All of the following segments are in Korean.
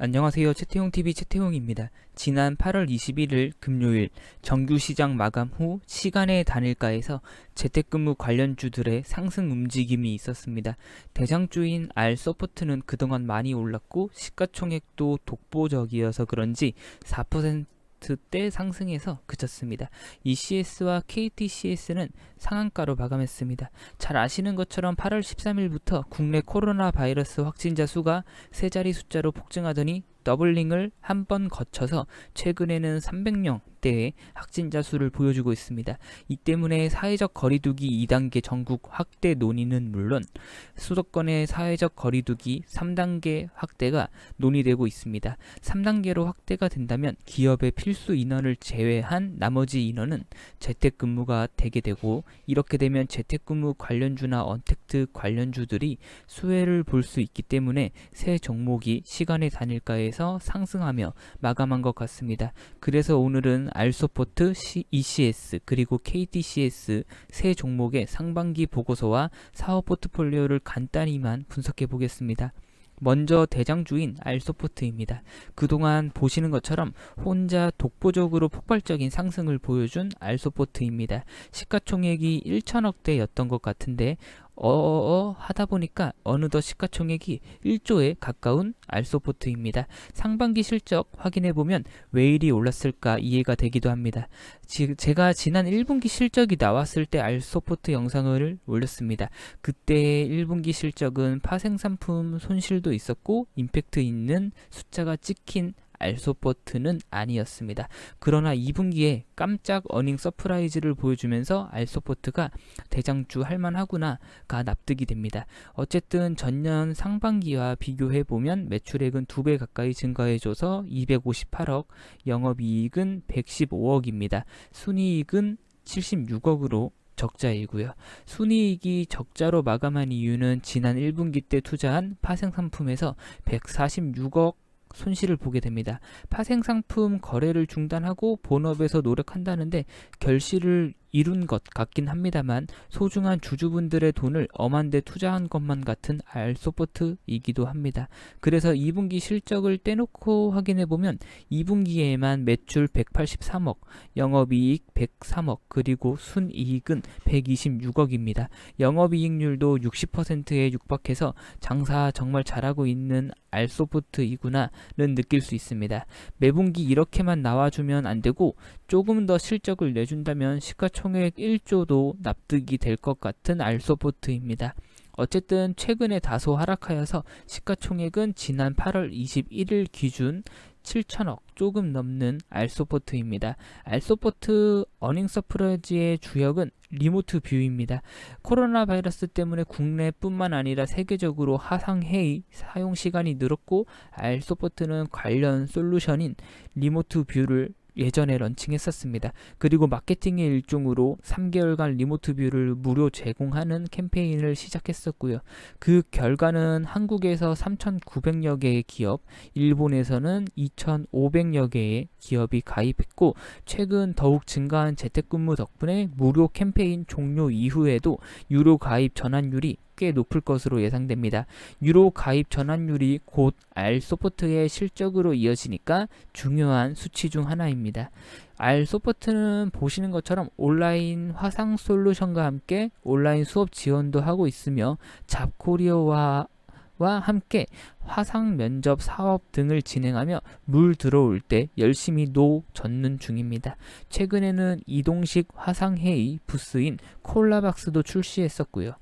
안녕하세요. 채태용TV 채태용입니다. 지난 8월 21일 금요일 정규시장 마감 후 시간의 단일가에서 재택근무 관련주들의 상승 움직임이 있었습니다. 대장주인 R서포트는 그동안 많이 올랐고 시가총액도 독보적이어서 그런지 4%대 상승해서 그쳤습니다. ECS와 KTCS는 상한가로 마감했습니다. 잘 아시는 것처럼 8월 13일부터 국내 코로나 바이러스 확진자 수가 세 자리 숫자로 폭증하더니 더블링을 한 번 거쳐서 최근에는 300명대의 확진자 수를 보여주고 있습니다. 이 때문에 사회적 거리두기 2단계 전국 확대 논의는 물론 수도권의 사회적 거리두기 3단계 확대가 논의되고 있습니다. 3단계로 확대가 된다면 기업의 필수 인원을 제외한 나머지 인원은 재택근무가 되게 되고, 이렇게 되면 재택근무 관련주나 언택트 관련주들이 수혜를 볼 수 있기 때문에 새 종목이 시간의 단일가에서 상승하며 마감한 것 같습니다. 그래서 오늘은 R서포트, ECS 그리고 KTCS 세 종목의 상반기 보고서와 사업 포트폴리오를 간단히만 분석해 보겠습니다. 먼저 대장주인 R서포트입니다. 그동안 보시는 것처럼 혼자 독보적으로 폭발적인 상승을 보여준 R서포트입니다. 시가총액이 1천억대였던 것 같은데 하다 보니까 어느덧 시가총액이 1조에 가까운 R서포트입니다. 상반기 실적 확인해보면 왜 이리 올랐을까 이해가 되기도 합니다. 제가 지난 1분기 실적이 나왔을 때 R서포트 영상을 올렸습니다. 그때 1분기 실적은 파생상품 손실도 있었고 임팩트 있는 숫자가 찍힌 R서포트는 아니었습니다. 그러나 2분기에 깜짝 어닝 서프라이즈를 보여주면서 R서포트가 대장주 할만하구나가 납득이 됩니다. 어쨌든 전년 상반기와 비교해보면 매출액은 2배 가까이 증가해줘서 258억, 영업이익은 115억입니다. 순이익은 76억으로 적자이고요. 순이익이 적자로 마감한 이유는 지난 1분기 때 투자한 파생상품에서 146억 손실을 보게 됩니다. 파생상품 거래를 중단하고 본업에서 노력한다는데 결실을 이룬 것 같긴 합니다만 소중한 주주분들의 돈을 엄한데 투자한 것만 같은 R서포트이기도 합니다. 그래서 2분기 실적을 떼놓고 확인해보면 2분기에만 매출 183억, 영업이익 103억, 그리고 순이익은 126억입니다. 영업이익률도 60%에 육박해서 장사 정말 잘하고 있는 R서포트이구나는 느낄 수 있습니다. 매분기 이렇게만 나와주면 안되고 조금 더 실적을 내준다면 시가총액 1조도 납득이 될 것 같은 R서포트입니다. 어쨌든 최근에 다소 하락하여서 시가총액은 지난 8월 21일 기준 7천억 조금 넘는 R서포트입니다. R서포트 어닝 서프라이즈의 주역은 리모트 뷰입니다. 코로나 바이러스 때문에 국내뿐만 아니라 세계적으로 화상회의 사용 시간이 늘었고 R서포트는 관련 솔루션인 리모트 뷰를 예전에 런칭했었습니다. 그리고 마케팅의 일종으로 3개월간 리모트 뷰를 무료 제공하는 캠페인을 시작했었고요. 그 결과는 한국에서 3,900여 개의 기업, 일본에서는 2,500여 개의 기업이 가입했고, 최근 더욱 증가한 재택근무 덕분에 무료 캠페인 종료 이후에도 유료 가입 전환율이 꽤 높을 것으로 예상됩니다. 유로 가입 전환율이 곧 R서포트의 실적으로 이어지니까 중요한 수치 중 하나입니다. R서포트는 보시는 것처럼 온라인 화상 솔루션과 함께 온라인 수업 지원도 하고 있으며 잡코리아와 함께 화상 면접 사업 등을 진행하며 물 들어올 때 열심히 젓는 중입니다. 최근에는 이동식 화상회의 부스인 콜라박스도 출시했었고요.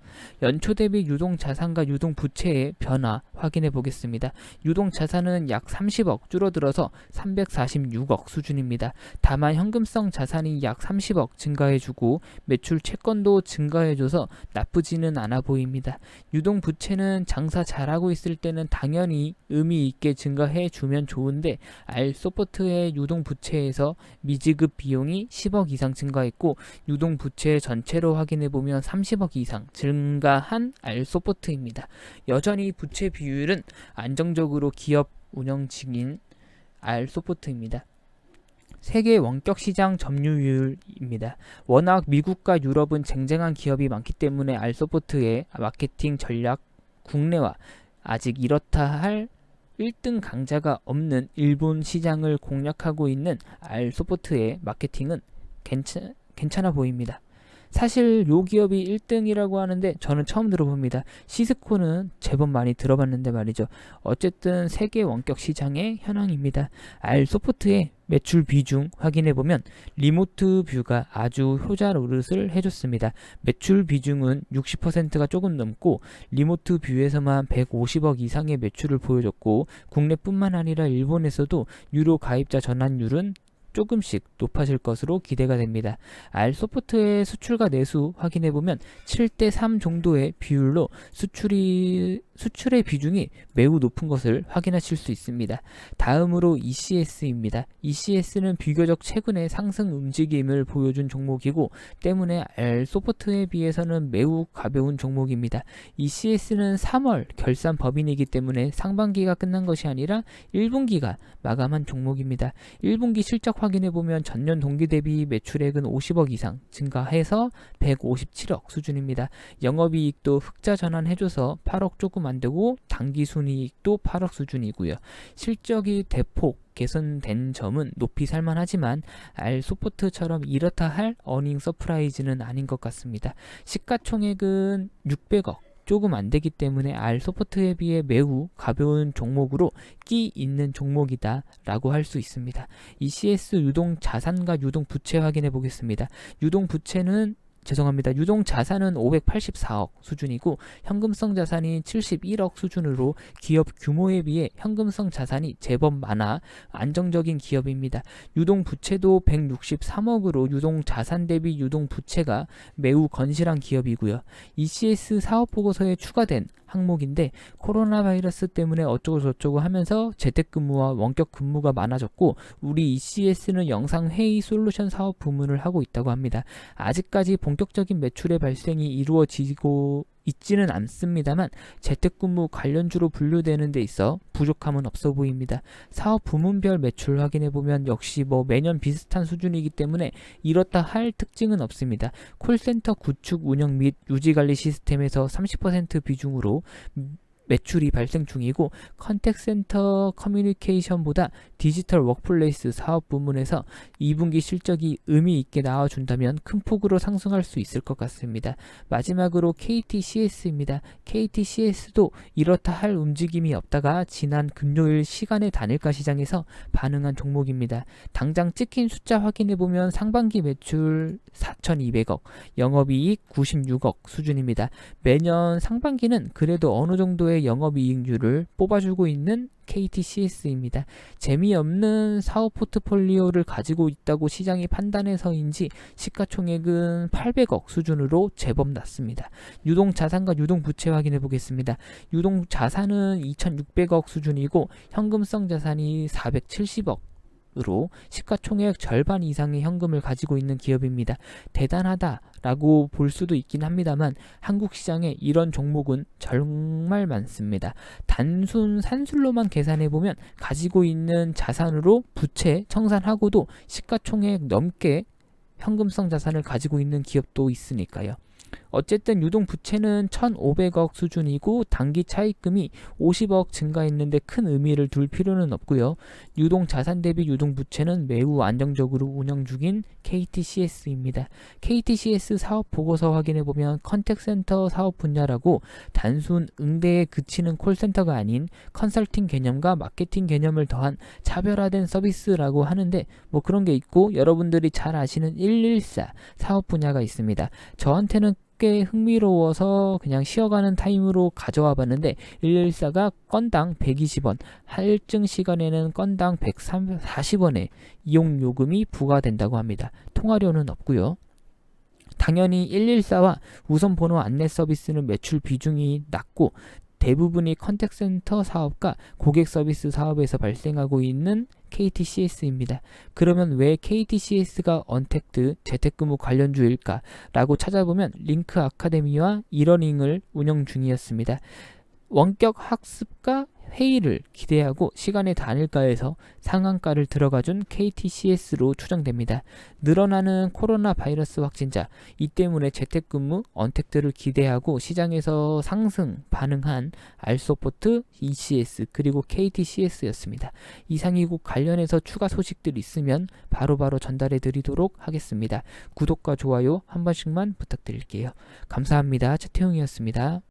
연초 대비 유동자산과 유동부채의 변화 확인해 보겠습니다. 유동자산은 약 30억 줄어들어서 346억 수준입니다. 다만 현금성 자산이 약 30억 증가해주고 매출 채권도 증가해줘서 나쁘지는 않아 보입니다. 유동부채는 장사 잘하고 있을 때는 당연히 의미 있게 증가해 주면 좋은데 R서포트의 유동부채에서 미지급 비용이 10억 이상 증가했고 유동부채 전체로 확인해보면 30억 이상 증가한 R서포트입니다. 여전히 부채 비율은 안정적으로 기업 운영 중인 R서포트입니다. 세계 원격 시장 점유율입니다. 워낙 미국과 유럽은 쟁쟁한 기업이 많기 때문에 R서포트의 마케팅 전략 국내화 아직 이렇다 할 1등 강자가 없는 일본 시장을 공략하고 있는 R소프트의 마케팅은 괜찮아 보입니다. 사실 요 기업이 1등이라고 하는데 저는 처음 들어봅니다. 시스코는 제법 많이 들어봤는데 말이죠. 어쨌든 세계 원격 시장의 현황입니다. R소프트의 매출 비중 확인해보면 리모트 뷰가 아주 효자 노릇을 해줬습니다. 매출 비중은 60%가 조금 넘고 리모트 뷰에서만 150억 이상의 매출을 보여줬고 국내뿐만 아니라 일본에서도 유료 가입자 전환율은 조금씩 높아질 것으로 기대가 됩니다. R소프트의 수출과 내수 확인해보면 7대3 정도의 비율로 수출의 비중이 매우 높은 것을 확인하실 수 있습니다. 다음으로 ECS입니다. ECS는 비교적 최근에 상승 움직임을 보여준 종목이고 때문에 R소프트에 비해서는 매우 가벼운 종목입니다. ECS는 3월 결산 법인이기 때문에 상반기가 끝난 것이 아니라 1분기가 마감한 종목입니다. 1분기 실적 확인해보면 전년 동기 대비 매출액은 50억 이상 증가해서 157억 수준입니다. 영업이익도 흑자 전환해줘서 8억 조금 안되고 당기순이익도 8억 수준이고요. 실적이 대폭 개선된 점은 높이 살만하지만 R소프트처럼 이렇다 할 어닝 서프라이즈는 아닌 것 같습니다. 시가총액은 600억 조금 안 되기 때문에 R소프트에 비해 매우 가벼운 종목으로 끼 있는 종목이다 라고 할 수 있습니다. ECS 유동 자산과 유동 부채 확인해 보겠습니다. 유동 자산은 584억 수준이고 현금성 자산이 71억 수준으로 기업 규모에 비해 현금성 자산이 제법 많아 안정적인 기업입니다. 유동 부채도 163억으로 유동 자산 대비 유동 부채가 매우 건실한 기업이고요. ECS 사업 보고서에 추가된 항목인데 코로나 바이러스 때문에 어쩌고 저쩌고 하면서 재택근무와 원격 근무가 많아졌고 우리 ECS는 영상회의 솔루션 사업 부문을 하고 있다고 합니다. 아직까지 본격적인 매출의 발생이 이루어지고 있지는 않습니다만 재택근무 관련주로 분류되는 데 있어 부족함은 없어 보입니다. 사업 부문별 매출 확인해보면 역시 매년 비슷한 수준이기 때문에 이렇다 할 특징은 없습니다. 콜센터 구축 운영 및 유지관리 시스템에서 30% 비중으로 매출이 발생 중이고 컨택센터 커뮤니케이션보다 디지털 워크플레이스 사업 부문에서 2분기 실적이 의미 있게 나와준다면 큰 폭으로 상승할 수 있을 것 같습니다. 마지막으로 KTCS입니다. KTCS도 이렇다 할 움직임이 없다가 지난 금요일 시간의 단일가 시장에서 반응한 종목입니다. 당장 찍힌 숫자 확인해보면 상반기 매출 4,200억, 영업이익 96억 수준입니다. 매년 상반기는 그래도 어느 정도의 영업이익률을 뽑아주고 있는 KTCS입니다. 재미없는 사업 포트폴리오를 가지고 있다고 시장이 판단해서인지 시가총액은 800억 수준으로 제법 낮습니다. 유동자산과 유동부채 확인해 보겠습니다. 유동자산은 2600억 수준이고 현금성 자산이 470억 으로 시가총액 절반 이상의 현금을 가지고 있는 기업입니다. 대단하다라고 볼 수도 있긴 합니다만 한국 시장에 이런 종목은 정말 많습니다. 단순 산술로만 계산해보면 가지고 있는 자산으로 부채 청산하고도 시가총액 넘게 현금성 자산을 가지고 있는 기업도 있으니까요. 어쨌든 유동 부채는 1,500억 수준이고 단기 차입금이 50억 증가했는데 큰 의미를 둘 필요는 없고요. 유동 자산 대비 유동 부채는 매우 안정적으로 운영 중인 KTCS입니다. KTCS 사업 보고서 확인해 보면 컨택센터 사업 분야라고 단순 응대에 그치는 콜센터가 아닌 컨설팅 개념과 마케팅 개념을 더한 차별화된 서비스라고 하는데 그런 게 있고 여러분들이 잘 아시는 114 사업 분야가 있습니다. 저한테는 꽤 흥미로워서 그냥 쉬어가는 타임으로 가져와 봤는데 114가 건당 120원, 할증 시간에는 건당 140원의 이용요금이 부과된다고 합니다. 통화료는 없고요. 당연히 114와 우선번호 안내 서비스는 매출 비중이 낮고 대부분이 컨택센터 사업과 고객 서비스 사업에서 발생하고 있는 KTCS입니다. 그러면 왜 KTCS가 언택트 재택근무 관련주일까? 라고 찾아보면 링크 아카데미와 이러닝을 운영 중이었습니다. 원격 학습과 회의를 기대하고 시간에 다닐까 해서 상한가를 들어가준 KTCS로 추정됩니다. 늘어나는 코로나 바이러스 확진자, 이 때문에 재택근무, 언택트를 기대하고 시장에서 상승 반응한 알소포트, ECS 그리고 KTCS였습니다. 이상이고 관련해서 추가 소식들 있으면 바로바로 전달해 드리도록 하겠습니다. 구독과 좋아요 한 번씩만 부탁드릴게요. 감사합니다. 최태용이었습니다.